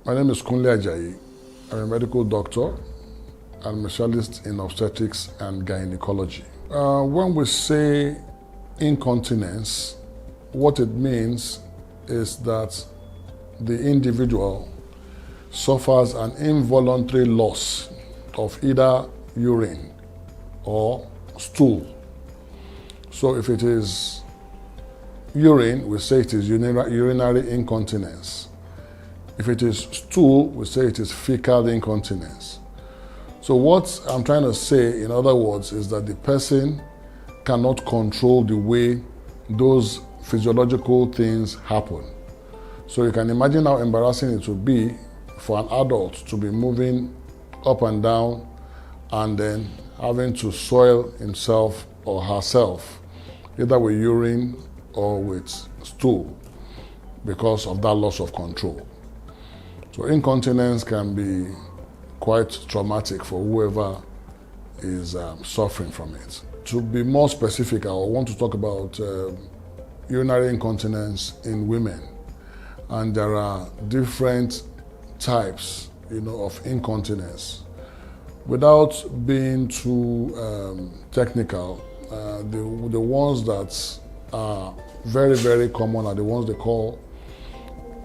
My name is Kunle Ajayi. I'm a medical doctor and specialist in obstetrics and gynecology. When we say incontinence, what it means is that the individual suffers an involuntary loss of either urine or stool. So if it is urine, we say it is urinary incontinence. If it is stool, we say it is fecal incontinence. So what I'm trying to say, in other words, is that the person cannot control the way those physiological things happen. So you can imagine how embarrassing it would be for an adult to be moving up and down and then having to soil himself or herself, either with urine or with stool, because of that loss of control. So incontinence can be quite traumatic for whoever is suffering from it. To be more specific, I want to talk about urinary incontinence in women. And there are different types, of incontinence. Without being too technical, the ones that are very, very common are the ones they call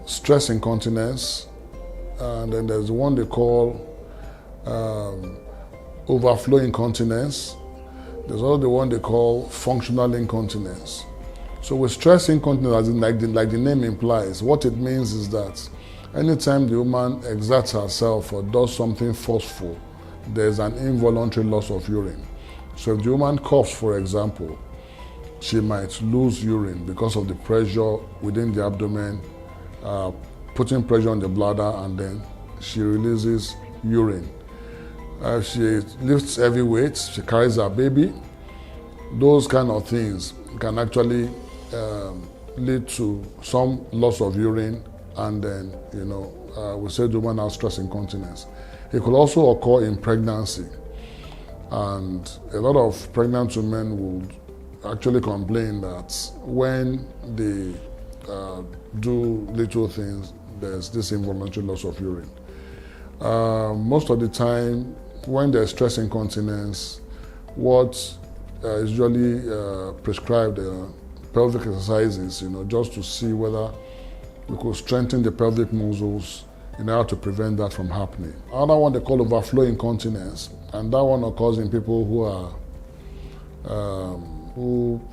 stress incontinence, and then there's the one they call overflow incontinence. There's also the one they call functional incontinence. So with stress incontinence, like the name implies, what it means is that anytime the woman exerts herself or does something forceful, there's an involuntary loss of urine. So if the woman coughs, for example, she might lose urine because of the pressure within the abdomen, putting pressure on the bladder, and then she releases urine. If she lifts heavy weights, she carries her baby, those kind of things can actually lead to some loss of urine, and then, we say the woman has stress incontinence. It could also occur in pregnancy, and a lot of pregnant women would actually complain that when they do little things, there's this involuntary loss of urine. Most of the time, when there's stress incontinence, what is usually prescribed pelvic exercises, just to see whether we could strengthen the pelvic muscles in order to prevent that from happening. Another one they call overflow incontinence, and that one occurs in people who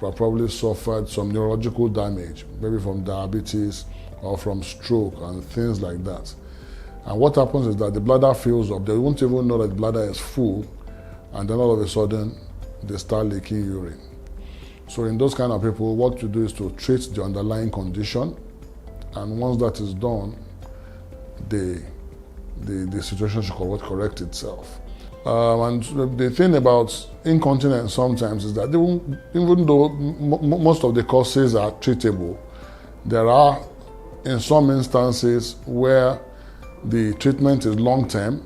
have probably suffered some neurological damage, maybe from diabetes or from stroke and things like that. And what happens is that the bladder fills up. They won't even know that the bladder is full, and then all of a sudden they start leaking urine. So in those kind of people, what to do is to treat the underlying condition, and once that is done, the situation should correct itself. And the thing about incontinence sometimes is that even though most of the causes are treatable, there are in some instances where the treatment is long-term,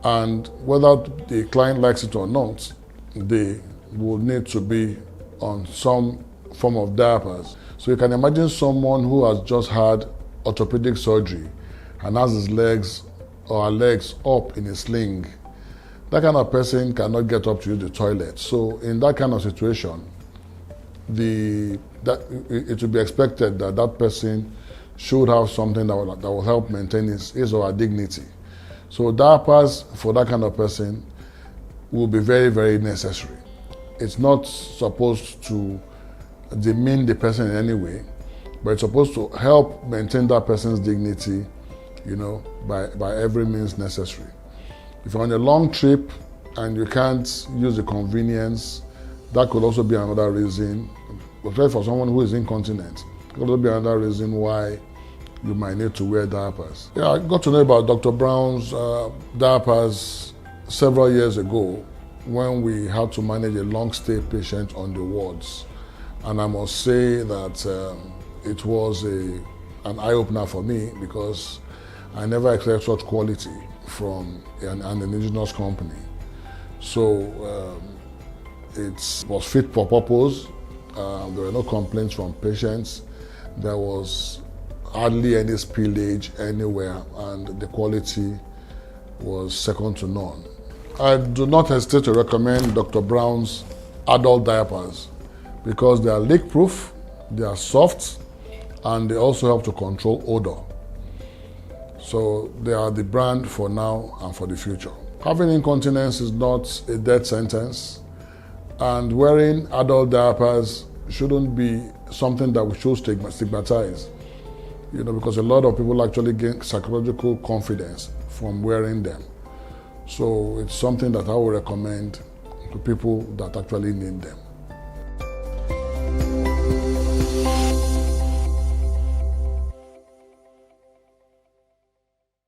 and whether the client likes it or not, they will need to be on some form of diapers. So you can imagine someone who has just had orthopedic surgery and has his legs or her legs up in a sling. That kind of person cannot get up to use the toilet. So in that kind of situation, it would be expected that that person should have something that will help maintain his or her dignity. So diapers for that kind of person will be very, very necessary. It's not supposed to demean the person in any way, but it's supposed to help maintain that person's dignity, by every means necessary. If you're on a long trip and you can't use the convenience, that could also be another reason, especially for someone who is incontinent. It could also be another reason why you might need to wear diapers. Yeah, I got to know about Dr. Brown's diapers several years ago when we had to manage a long-stay patient on the wards. And I must say that it was an eye-opener for me, because I never expected such quality from an indigenous company. So it was fit for purpose. There were no complaints from patients. There was hardly any spillage anywhere, and the quality was second to none. I do not hesitate to recommend Dr. Brown's adult diapers because they are leak-proof, they are soft, and they also help to control odor. So they are the brand for now and for the future. Having incontinence is not a death sentence, and wearing adult diapers shouldn't be something that we should stigmatize, because a lot of people actually gain psychological confidence from wearing them. So it's something that I would recommend to people that actually need them.